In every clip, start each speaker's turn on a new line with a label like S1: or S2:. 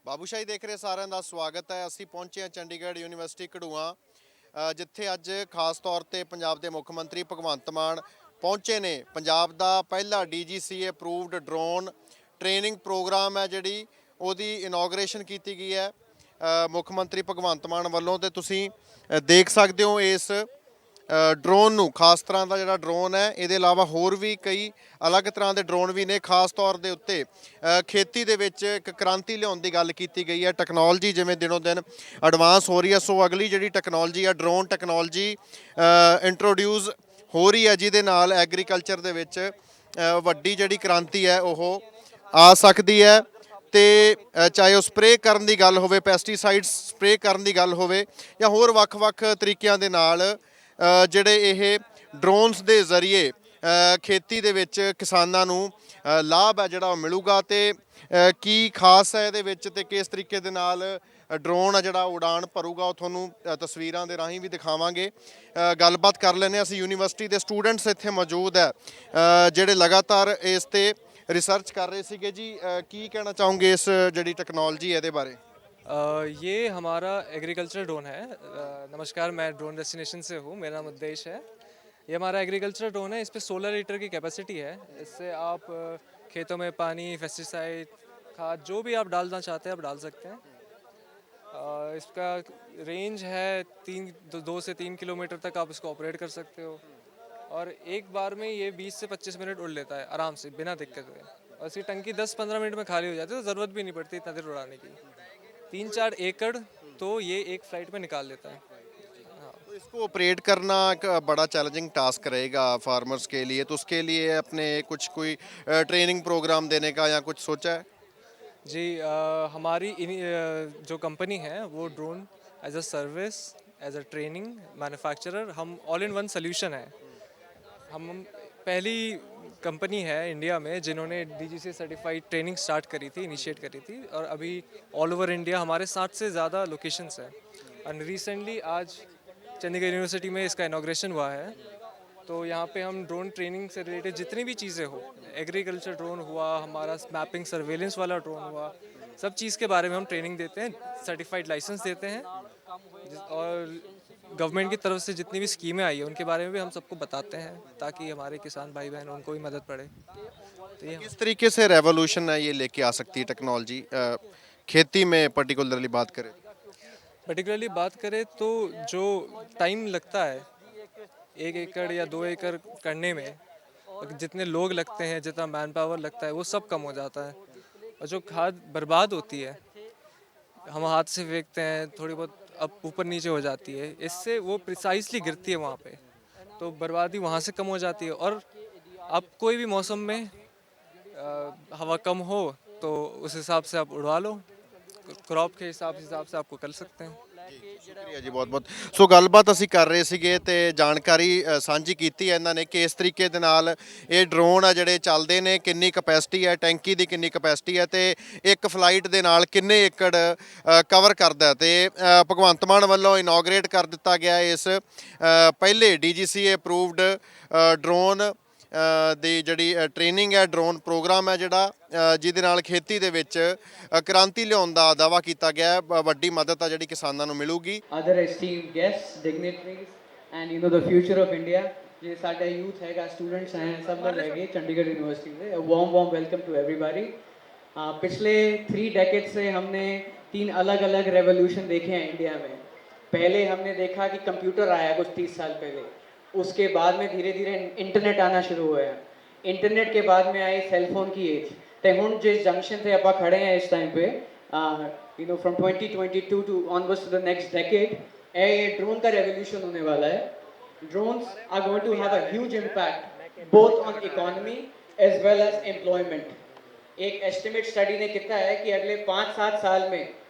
S1: ਬਾਬੂਸ਼ਾਹੀ ਦੇਖ ਰਹੇ ਸਾਰਿਆਂ ਦਾ ਸਵਾਗਤ ਹੈ। ਅਸੀਂ ਪਹੁੰਚੇ ਹਾਂ ਚੰਡੀਗੜ੍ਹ ਯੂਨੀਵਰਸਿਟੀ ਘੜੂਆ, ਜਿੱਥੇ ਅੱਜ ਖਾਸ ਤੌਰ ਤੇ ਪੰਜਾਬ ਦੇ ਮੁੱਖ ਮੰਤਰੀ ਭਗਵੰਤ ਮਾਨ ਪਹੁੰਚੇ ਨੇ। ਪੰਜਾਬ ਦਾ ਪਹਿਲਾ DGCA approved drone training programme ਹੈ ਜਿਹੜੀ ਉਹਦੀ ਇਨੋਗ੍ਰੇਸ਼ਨ ਕੀਤੀ ਗਈ ਹੈ ਮੁੱਖ ਮੰਤਰੀ ਭਗਵੰਤ ਮਾਨ ਵੱਲੋਂ। ਤੇ ਤੁਸੀਂ ਦੇਖ ਸਕਦੇ ਹੋ ਇਸ ਡਰੋਨ ਨੂੰ, ਖਾਸ ਤਰ੍ਹਾਂ ਦਾ ਜਿਹੜਾ ਡਰੋਨ ਹੈ, ਇਹਦੇ ਇਲਾਵਾ ਹੋਰ ਵੀ ਕਈ ਅਲੱਗ ਤਰ੍ਹਾਂ ਦੇ ਡਰੋਨ ਵੀ ਨੇ। ਖਾਸ ਤੌਰ ਦੇ ਉੱਤੇ ਖੇਤੀ ਦੇ ਵਿੱਚ ਇੱਕ ਕ੍ਰਾਂਤੀ ਲਿਆਉਣ ਦੀ ਗੱਲ ਕੀਤੀ ਗਈ ਹੈ। ਟੈਕਨੋਲੋਜੀ ਜਿਵੇਂ ਦਿਨੋਂ ਦਿਨ ਐਡਵਾਂਸ ਹੋ ਰਹੀ ਹੈ, ਸੋ ਅਗਲੀ ਜਿਹੜੀ ਟੈਕਨੋਲੋਜੀ ਆ ਡਰੋਨ ਟੈਕਨੋਲੋਜੀ ਇੰਟਰੋਡਿਊਸ ਹੋ ਰਹੀ ਹੈ, ਜਿਹਦੇ ਨਾਲ ਐਗਰੀਕਲਚਰ ਦੇ ਵਿੱਚ ਵੱਡੀ ਜਿਹੜੀ ਕ੍ਰਾਂਤੀ ਹੈ ਉਹ ਆ ਸਕਦੀ ਹੈ। ਤੇ ਚਾਹੇ ਉਹ ਸਪਰੇਅ ਕਰਨ ਦੀ ਗੱਲ ਹੋਵੇ, ਪੈਸਟੀਸਾਈਡਸ ਸਪਰੇਅ ਕਰਨ ਦੀ ਗੱਲ ਹੋਵੇ, ਜਾਂ ਹੋਰ ਵੱਖ-ਵੱਖ ਤਰੀਕਿਆਂ ਦੇ ਨਾਲ ਜਿਹੜੇ ਇਹ ਡਰੋਨਸ ਦੇ ਜ਼ਰੀਏ ਖੇਤੀ ਦੇ ਵਿੱਚ ਕਿਸਾਨਾਂ ਨੂੰ ਲਾਭ ਹੈ ਜਿਹੜਾ ਉਹ ਮਿਲੂਗਾ। ਤੇ ਕੀ ਖਾਸ ਹੈ ਇਹਦੇ ਵਿੱਚ ਤੇ ਕਿਸ ਤਰੀਕੇ ਦੇ ਨਾਲ ਡਰੋਨ ਆ ਜਿਹੜਾ ਉਡਾਨ ਭਰੂਗਾ, ਉਹ ਤੁਹਾਨੂੰ ਤਸਵੀਰਾਂ ਦੇ ਰਾਹੀਂ ਵੀ ਦਿਖਾਵਾਂਗੇ। ਗੱਲਬਾਤ ਕਰ ਲੈਂਦੇ ਹਾਂ। ਅਸੀਂ ਯੂਨੀਵਰਸਿਟੀ ਦੇ ਸਟੂਡੈਂਟਸ ਇੱਥੇ ਮੌਜੂਦ ਹੈ ਜਿਹੜੇ ਲਗਾਤਾਰ ਇਸ ਤੇ ਰਿਸਰਚ ਕਰ ਰਹੇ ਸੀਗੇ ਜੀ। ਕੀ ਕਹਿਣਾ ਚਾਹੋਗੇ ਇਸ ਜਿਹੜੀ ਟੈਕਨੋਲੋਜੀ ਹੈ ਇਹਦੇ ਬਾਰੇ?
S2: ये हमारा एग्रीकल्चर ड्रोन है। नमस्कार, मैं ड्रोन डेस्टिनेशन से हूँ, मेरा नाम उद्देश है। ये हमारा एग्रीकल्चर ड्रोन है, इस पर 16 लीटर की कैपेसिटी है। इससे आप खेतों में पानी, पेस्टिसाइड, खाद जो भी आप डालना चाहते हैं आप डाल सकते हैं। इसका रेंज है 2 से 3 किलोमीटर तक आप इसको ऑपरेट कर सकते हो, और एक बार में ये 20 से 25 मिनट उड़ लेता है आराम से बिना दिक्कत हुए। और इसकी टंकी 10-15 मिनट में खाली हो जाती है, तो ज़रूरत भी नहीं पड़ती इतना देर उड़ाने की। 3-4 एकड़ तो ये एक फ्लाइट में निकाल लेता है।
S1: तो इसको ऑपरेट करना एक बड़ा चैलेंजिंग टास्क रहेगा फार्मर्स के लिए, तो उसके लिए अपने कुछ कोई ट्रेनिंग प्रोग्राम देने का या कुछ सोचा है?
S2: जी, हमारी जो कंपनी है वो drone as a service, as a training manufacturer, हम ऑल इन वन सोल्यूशन है। हम पहली कंपनी है इंडिया में जिन्होंने DGCA सर्टिफाइड ट्रेनिंग स्टार्ट करी थी, इनिशिएट करी थी, और अभी ऑल ओवर इंडिया हमारे 60 से ज़्यादा लोकेशंस हैं। और रिसेंटली आज चंडीगढ़ यूनिवर्सिटी में इसका इनाग्रेशन हुआ है। तो यहाँ पे हम ड्रोन ट्रेनिंग से रिलेटेड जितनी भी चीज़ें हो, एग्रीकल्चर ड्रोन हुआ, हमारा मैपिंग सर्वेलेंस वाला ड्रोन हुआ, सब चीज़ के बारे में हम ट्रेनिंग देते हैं, सर्टिफाइड लाइसेंस देते हैं। और गवर्नमेंट की तरफ से जितनी भी स्कीमें आई है उनके बारे में भी हम सबको बताते हैं, ताकि हमारे किसान भाई बहन उनको भी मदद पड़े। तो ये
S1: किस तरीके से रेवोल्यूशन है ये लेके आ सकती है टेक्नोलॉजी खेती में, पर्टिकुलरली बात करें?
S2: पर्टिकुलरली बात करें तो जो टाइम लगता है 1 एकड़ या 2 एकड़ करने में, जितने लोग लगते हैं, जितना मैन पावर लगता है, वो सब कम हो जाता है। और जो खाद बर्बाद होती है, हम हाथ से फेंकते हैं, थोड़ी बहुत अब ऊपर नीचे हो जाती है, इससे वो प्रिसाइसली गिरती है वहाँ पे, तो बर्बादी वहाँ से कम हो जाती है। और आप कोई भी मौसम में हवा कम हो तो उस हिसाब से आप उड़वा लो, क्रॉप के हिसाब से आपको कर सकते हैं।
S1: ਸ਼ੁਕਰੀਆ ਜੀ, ਬਹੁਤ ਬਹੁਤ। ਸੋ ਗੱਲਬਾਤ ਅਸੀਂ ਕਰ ਰਹੇ ਸੀਗੇ ਤੇ ਜਾਣਕਾਰੀ ਸਾਂਝੀ ਕੀਤੀ ਹੈ ਇਹਨਾਂ ਨੇ ਕਿ ਇਸ ਤਰੀਕੇ ਦੇ ਨਾਲ ਇਹ ਡਰੋਨ ਆ ਜਿਹੜੇ ਚੱਲਦੇ ਨੇ, ਕਿੰਨੀ ਕਪੈਸਿਟੀ ਹੈ, ਟੈਂਕੀ ਦੀ ਕਿੰਨੀ ਕਪੈਸਿਟੀ ਹੈ, ਤੇ ਇੱਕ ਫਲਾਈਟ ਦੇ ਨਾਲ ਕਿੰਨੇ ਏਕੜ ਕਵਰ ਕਰਦਾ। ਤੇ ਭਗਵੰਤ ਮਾਨ ਵੱਲੋਂ ਇਨੋਗਰੇਟ ਕਰ ਦਿੱਤਾ ਗਿਆ ਇਸ ਪਹਿਲੇ DGCA ਅਪਰੂਵਡ ਡਰੋਨ ਦੀ ਜਿਹੜੀ ਟ੍ਰੇਨਿੰਗ ਹੈ, ਡਰੋਨ ਪ੍ਰੋਗਰਾਮ ਹੈ ਜਿਹੜਾ, ਜਿਹਦੇ ਨਾਲ ਖੇਤੀ ਦੇ ਵਿੱਚ ਕ੍ਰਾਂਤੀ ਲਿਆਉਣ ਦਾ ਦਾਅਵਾ ਕੀਤਾ ਗਿਆ ਹੈ। ਵੱਡੀ ਮਦਦ ਆ ਜਿਹੜੀ ਕਿਸਾਨਾਂ ਨੂੰ ਮਿਲੂਗੀ।
S3: other esteemed guests, dignitaries, and the future of India, ये साडा यूथ हैगा, स्टूडेंट्स हैं, सब लोग हैगे चंडीगढ़ यूनिवर्सिटी से। Warm welcome to everybody. पिछले 3 डेकेड से हमने 3 अलग अलग रेवोल्यूशन देखे हैं इंडिया में। पहले हमने देखा कि कंप्यूटर आया कुछ 30 साल पहले, उसके बाद में धीरे धीरे इंटरनेट आना शुरू हुआ। इंटरनेट के बाद में आई सेलफोन की एज। तो हुण जिस जंक्शन से आप खड़े हैं इस टाइम पे, from 2022 to onwards to the next decade, ये ड्रोन का रेवोल्यूशन होने वाला है। drones are going to have a huge impact both on economy as well as employment। एक एस्टिमेट स्टडी ने कितना है कि अगले 5-7 साल में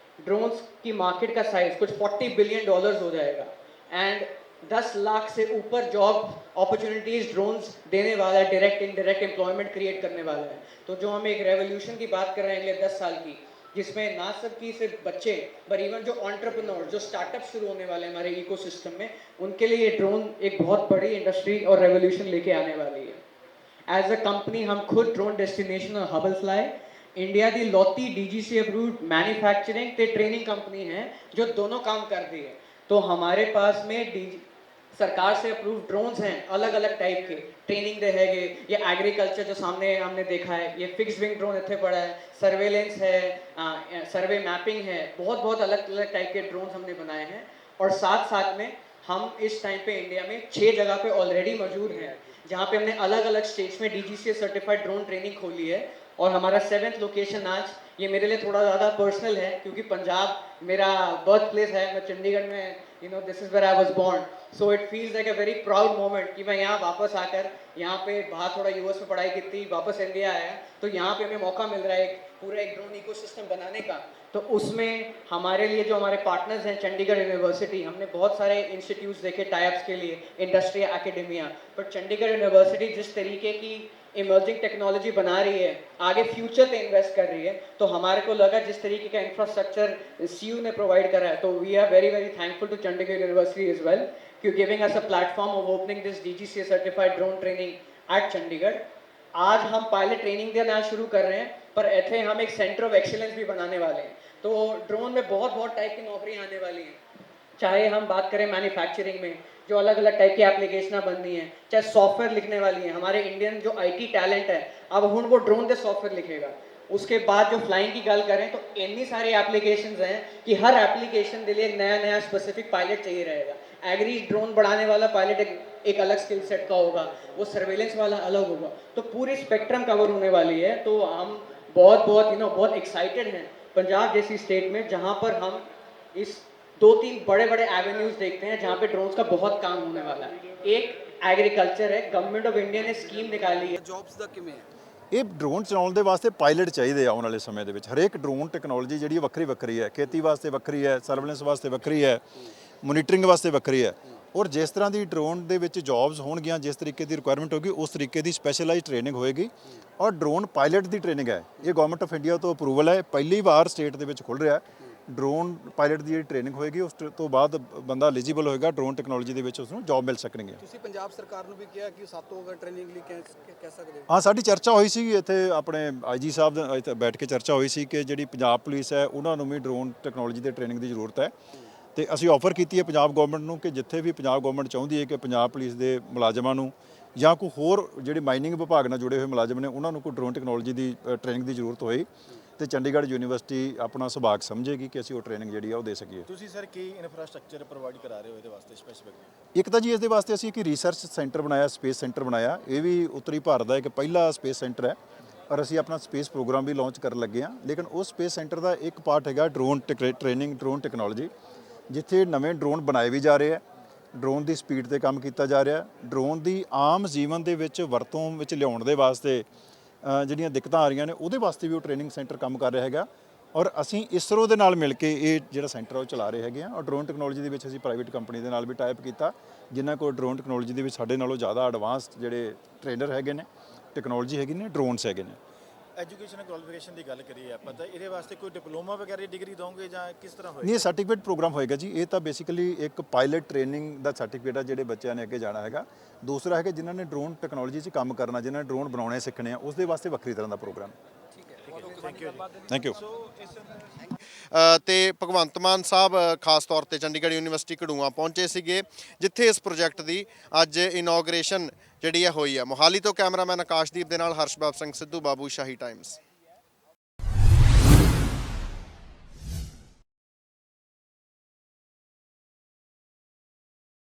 S3: ड्रोन्स की मार्केट का साइज कुछ $40 बिलियन हो जाएगा, एंड 10 लाख से ऊपर जॉब अपॉर्चुनिटीज ड्रोन्स देने वाला है, डायरेक्ट इनडायरेक्ट एम्प्लॉयमेंट क्रिएट करने वाला है। तो जो हम एक रेवोल्यूशन की बात कर रहे हैं अगले 10 साल की, जिसमें ना सब की सिर्फ बच्चे पर इवन जो एंटरप्रेन्योर, जो स्टार्टअप शुरू होने वाले हैं हमारे इकोसिस्टम में, उनके लिए ये ड्रोन एक बहुत बड़ी इंडस्ट्री और रेवोल्यूशन लेके आने वाली है। एज अ कंपनी हम खुद ड्रोन डेस्टिनेशन और हबल फ्लाई इंडिया दी लौती DGC अप्रूव्ड मैन्युफैक्चरिंग ते ट्रेनिंग कंपनी है जो दोनों काम करती है। तो हमारे पास में सरकार से अप्रूव ड्रोन्स हैं अलग अलग टाइप के, ट्रेनिंग दे हैगे, ये एग्रीकल्चर जो सामने हमने देखा है, ये फिक्स विंग ड्रोन इतने पड़ा है, सर्वेलेंस है, सर्वे मैपिंग है, बहुत बहुत अलग अलग टाइप के ड्रोन्स हमने बनाए हैं। और साथ साथ में हम इस टाइम पे इंडिया में 6 जगह पे ऑलरेडी मौजूद हैं, जहाँ पे हमने अलग अलग स्टेट्स में DGCA सर्टिफाइड ड्रोन ट्रेनिंग खोली है। और हमारा 7th लोकेशन आज, ये मेरे लिए थोड़ा ज़्यादा पर्सनल है क्योंकि पंजाब मेरा बर्थ प्लेस है, मैं चंडीगढ़ में, this is where I was born, so it feels like a very proud moment कि मैं यहाँ वापस आकर, यहाँ पे बाहर थोड़ा US में पढ़ाई की थी, वापस इंडिया आया, तो यहाँ पे हमें मौका मिल रहा है पूरा एक ड्रोन इकोसिस्टम बनाने का। तो उसमें हमारे लिए जो हमारे पार्टनर्स हैं चंडीगढ़ यूनिवर्सिटी, हमने बहुत सारे इंस्टीट्यूट्स देखे टाइप्स के लिए, इंडस्ट्री एकेडमिया, पर चंडीगढ़ यूनिवर्सिटी जिस तरीके की इमर्जिंग टेक्नोलॉजी बना रही है, आगे फ्यूचर पे इन्वेस्ट कर रही है, तो हमारे को लगा जिस तरीके का इंफ्रास्ट्रक्चर CU ने प्रोवाइड करा है, तो we are very very thankful to Chandigarh University as well क्यों giving us a platform of opening this DGCA certified drone training at Chandigarh. आज हम पायलट ट्रेनिंग देना शुरू कर रहे हैं, पर ऐसे हम एक सेंटर ऑफ एक्सीलेंस भी बनाने वाले हैं। तो ड्रोन में बहुत बहुत टाइप की नौकरियां आने वाली हैं, चाहे हम बात करें मैन्युफैक्चरिंग में जो अलग अलग टाइप की एप्लीकेशन बननी है, चाहे सॉफ्टवेयर लिखने वाली है, हमारे इंडियन जो IT टैलेंट है अब हुण वो ड्रोन दे सॉफ्टवेयर लिखेगा। उसके बाद जो फ्लाइंग की गल करें तो इतनी सारी एप्लीकेशंस हैं कि हर एप्लीकेशन के लिए एक नया नया स्पेसिफिक पायलट चाहिए रहेगा। एग्री ड्रोन बढ़ाने वाला पायलट एक अलग स्किल सेट का होगा, वो सर्वेलेंस वाला अलग होगा, तो पूरी स्पेक्ट्रम कवर होने वाली है। तो हम बहुत बहुत बहुत एक्साइटेड हैं पंजाब जैसी स्टेट में जहाँ पर हम इस 2-3 बड़े बड़े एवेन्यूज देखते हैं जहाँ पे ड्रोन्स का बहुत काम होने वाला है। एक एग्रीकल्चर है, गवर्नमेंट ऑफ इंडिया ने स्कीम निकाली है
S4: ਜੌਬਸ ਦਾ ਕਿਵੇਂ ਹੈ?
S5: ਇਹ ਡਰੋਨ ਚਲਾਉਣ ਦੇ ਵਾਸਤੇ ਪਾਇਲਟ ਚਾਹੀਦੇ ਆ ਆਉਣ ਵਾਲੇ ਸਮੇਂ ਦੇ ਵਿੱਚ। ਹਰੇਕ ਡਰੋਨ ਟੈਕਨੋਲੋਜੀ ਜਿਹੜੀ ਵੱਖਰੀ ਵੱਖਰੀ ਹੈ, ਖੇਤੀ ਵਾਸਤੇ ਵੱਖਰੀ ਹੈ, ਸਰਵੇਲੈਂਸ ਵਾਸਤੇ ਵੱਖਰੀ ਹੈ, ਮੋਨੀਟਰਿੰਗ ਵਾਸਤੇ ਵੱਖਰੀ ਹੈ। ਔਰ ਜਿਸ ਤਰ੍ਹਾਂ ਦੀ ਡਰੋਨ ਦੇ ਵਿੱਚ ਜੌਬਸ ਹੋਣਗੀਆਂ, ਜਿਸ ਤਰੀਕੇ ਦੀ ਰਿਕੁਆਇਰਮੈਂਟ ਹੋਗੀ, ਉਸ ਤਰੀਕੇ ਦੀ ਸਪੈਸ਼ਲਾਈਜ਼ਡ ਟ੍ਰੇਨਿੰਗ ਹੋਏਗੀ। ਔਰ ਡਰੋਨ ਪਾਇਲਟ ਦੀ ਟ੍ਰੇਨਿੰਗ ਹੈ, ਇਹ ਗਵਰਨਮੈਂਟ ਆਫ ਇੰਡੀਆ ਤੋਂ ਅਪਰੂਵਲ ਹੈ, ਪਹਿਲੀ ਵਾਰ ਸਟੇਟ ਦੇ ਵਿੱਚ ਖੁੱਲ੍ਹ ਰਿਹਾ। ਡਰੋਨ ਪਾਇਲਟ ਦੀ ਜਿਹੜੀ ਟ੍ਰੇਨਿੰਗ ਹੋਏਗੀ ਉਸ ਤੋਂ ਬਾਅਦ ਬੰਦਾ ਐਲੀਜੀਬਲ ਹੋਏਗਾ ਡਰੋਨ ਟੈਕਨੋਲੋਜੀ ਦੇ ਵਿੱਚ, ਉਸ ਨੂੰ ਜੌਬ ਮਿਲ ਸਕਣਗੇ।
S4: ਤੁਸੀਂ ਪੰਜਾਬ ਸਰਕਾਰ ਨੂੰ ਵੀ ਕਿਹਾ ਕਿ 7 ਅਗਸਤ ਟ੍ਰੇਨਿੰਗ ਲਈ ਕਹਿ ਸਕਦੇ ਹੋ?
S5: ਹਾਂ, ਸਾਡੀ ਚਰਚਾ ਹੋਈ ਸੀ ਇੱਥੇ, ਆਪਣੇ IG ਸਾਹਿਬ ਦੇ ਇੱਥੇ ਬੈਠ ਕੇ ਚਰਚਾ ਹੋਈ ਸੀ ਕਿ ਜਿਹੜੀ ਪੰਜਾਬ ਪੁਲਿਸ ਹੈ ਉਹਨਾਂ ਨੂੰ ਵੀ ਡਰੋਨ ਟੈਕਨੋਲੋਜੀ ਦੇ ਟ੍ਰੇਨਿੰਗ ਦੀ ਜ਼ਰੂਰਤ ਹੈ। ਤੇ ਅਸੀਂ ਆਫਰ ਕੀਤੀ ਹੈ ਪੰਜਾਬ ਗਵਰਨਮੈਂਟ ਨੂੰ ਕਿ ਜਿੱਥੇ ਵੀ ਪੰਜਾਬ ਗਵਰਨਮੈਂਟ ਚਾਹੁੰਦੀ ਹੈ ਕਿ ਪੰਜਾਬ ਪੁਲਿਸ ਦੇ ਮੁਲਾਜ਼ਮਾਂ ਨੂੰ ਜਾਂ ਕੋਈ ਹੋਰ ਜਿਹੜੇ ਮਾਈਨਿੰਗ ਵਿਭਾਗ ਨਾਲ ਜੁੜੇ ਹੋਏ ਮੁਲਾਜ਼ਮ ਨੇ ਉਹਨਾਂ ਨੂੰ ਕੋਈ ਡਰੋਨ ਟੈਕਨੋਲੋਜੀ ਦੀ ਟ੍ਰੇਨਿੰਗ ਦੀ ਜ਼ਰੂਰਤ ਹੋਈ ਤੇ ਚੰਡੀਗੜ੍ਹ ਯੂਨੀਵਰਸਿਟੀ ਆਪਣਾ ਸੁਭਾਗ ਸਮਝੇਗੀ ਕਿ ਅਸੀਂ ਉਹ ਟ੍ਰੇਨਿੰਗ ਜਿਹੜੀ ਆ ਉਹ ਦੇ ਸਕੀਏ।
S6: ਤੁਸੀਂ ਸਰ ਕੀ ਇਨਫਰਾਸਟ੍ਰਕਚਰ ਪ੍ਰੋਵਾਈਡ ਕਰਾ ਰਹੇ ਹੋ ਇਹਦੇ ਵਾਸਤੇ ਸਪੈਸੀਫਿਕਲੀ?
S5: ਇੱਕ ਤਾਂ ਜੀ ਇਸ ਦੇ ਵਾਸਤੇ ਅਸੀਂ ਇੱਕ ਰਿਸਰਚ ਸੈਂਟਰ ਬਣਾਇਆ, ਸਪੇਸ ਸੈਂਟਰ ਬਣਾਇਆ। ਇਹ ਵੀ ਉੱਤਰੀ ਭਾਰਤ ਦਾ ਇੱਕ ਪਹਿਲਾ ਸਪੇਸ ਸੈਂਟਰ ਹੈ ਔਰ ਅਸੀਂ ਆਪਣਾ ਸਪੇਸ ਪ੍ਰੋਗਰਾਮ ਵੀ ਲਾਂਚ ਕਰਨ ਲੱਗੇ ਹਾਂ। ਲੇਕਿਨ ਉਸ ਸਪੇਸ ਸੈਂਟਰ ਦਾ ਇੱਕ ਪਾਰਟ ਹੈਗਾ ਡਰੋਨ ਟ੍ਰੇਨਿੰਗ, ਡਰੋਨ ਟੈਕਨੋਲੋਜੀ, ਜਿੱਥੇ ਨਵੇਂ ਡਰੋਨ ਬਣਾਏ ਵੀ ਜਾ ਰਹੇ ਆ, ਡਰੋਨ ਦੀ ਸਪੀਡ ਤੇ ਕੰਮ ਕੀਤਾ ਜਾ ਰਿਹਾ, ਡਰੋਨ ਦੀ ਆਮ ਜੀਵਨ ਦੇ ਵਿੱਚ ਵਰਤੋਂ ਵਿੱਚ ਲਿਆਉਣ ਦੇ ਵਾਸਤੇ ਜਿਹੜੀਆਂ ਦਿੱਕਤਾਂ ਆ ਰਹੀਆਂ ਨੇ ਉਹਦੇ ਵਾਸਤੇ ਵੀ ਉਹ ਟ੍ਰੇਨਿੰਗ ਸੈਂਟਰ ਕੰਮ ਕਰ ਰਿਹਾ ਹੈਗਾ। ਔਰ ਅਸੀਂ ISRO ਦੇ ਨਾਲ ਮਿਲ ਕੇ ਇਹ ਜਿਹੜਾ ਸੈਂਟਰ ਆ ਉਹ ਚਲਾ ਰਹੇ ਹੈਗੇ ਆ। ਔਰ ਡਰੋਨ ਟੈਕਨੋਲੋਜੀ ਦੇ ਵਿੱਚ ਅਸੀਂ ਪ੍ਰਾਈਵੇਟ ਕੰਪਨੀ ਦੇ ਨਾਲ ਵੀ ਟਾਈਪ ਕੀਤਾ, ਜਿਨ੍ਹਾਂ ਕੋਲ ਡਰੋਨ ਟੈਕਨੋਲੋਜੀ ਦੇ ਵਿੱਚ ਸਾਡੇ ਨਾਲੋਂ ਜ਼ਿਆਦਾ ਐਡਵਾਂਸਡ ਜਿਹੜੇ ਟ੍ਰੇਨਰ ਹੈਗੇ ਨੇ, ਟੈਕਨੋਲੋਜੀ ਹੈਗੀ ਨੇ, ਡਰੋਨਸ ਹੈਗੇ ਨੇ।
S6: ਐਜੂਕੇਸ਼ਨ ਕੁਆਲੀਫਿਕੇਸ਼ਨ ਦੀ ਗੱਲ ਕਰੀਏ ਆਪਾਂ ਤਾਂ ਇਹਦੇ ਵਾਸਤੇ ਕੋਈ ਡਿਪਲੋਮਾ ਵਗੈਰਾ ਡਿਗਰੀ ਦੋਗੇ ਜਾਂ ਕਿਸ ਤਰ੍ਹਾਂ ਹੋਏਗਾ?
S5: ਨਹੀਂ, ਇਹ ਸਰਟੀਫਿਕੇਟ ਪ੍ਰੋਗਰਾਮ ਹੋਏਗਾ ਜੀ। ਇਹ ਤਾਂ ਬੇਸਿਕਲੀ ਇੱਕ ਪਾਇਲਟ ਟ੍ਰੇਨਿੰਗ ਦਾ ਸਰਟੀਫਿਕੇਟ ਆ ਜਿਹੜੇ ਬੱਚਿਆਂ ਨੇ ਅੱਗੇ ਜਾਣਾ ਹੈਗਾ। ਦੂਸਰਾ ਹੈਗਾ ਜਿਨ੍ਹਾਂ ਨੇ ਡਰੋਨ ਟੈਕਨੋਲੋਜੀ 'ਚ ਕੰਮ ਕਰਨਾ, ਜਿਨ੍ਹਾਂ ਨੇ ਡਰੋਨ ਬਣਾਉਣੇ ਸਿੱਖਣੇ ਆ, ਉਸ ਦੇ ਵਾਸਤੇ ਵੱਖਰੀ ਤਰ੍ਹਾਂ ਦਾ ਪ੍ਰੋਗਰਾਮ। Thank you.
S1: ਤੇ ਭਗਵੰਤ ਮਾਨ ਸਾਹਿਬ ਖਾਸ ਤੌਰ ਤੇ ਚੰਡੀਗੜ੍ਹ ਯੂਨੀਵਰਸਿਟੀ ਘੜੂਆ ਪਹੁੰਚੇ ਸੀਗੇ, ਜਿੱਥੇ ਇਸ ਪ੍ਰੋਜੈਕਟ ਦੀ ਅੱਜ ਇਨੋਗ੍ਰੇਸ਼ਨ ਜਿਹੜੀ ਹੈ ਹੋਈ ਹੈ। ਮੋਹਾਲੀ ਤੋਂ ਕੈਮਰਾਮੈਨ ਆਕਾਸ਼ਦੀਪ ਦੇ ਨਾਲ ਹਰਸ਼ਬਾਬ ਸਿੰਘ ਸਿੱਧੂ, ਬਾਬੂ ਸ਼ਾਹੀ ਟਾਈਮਸ।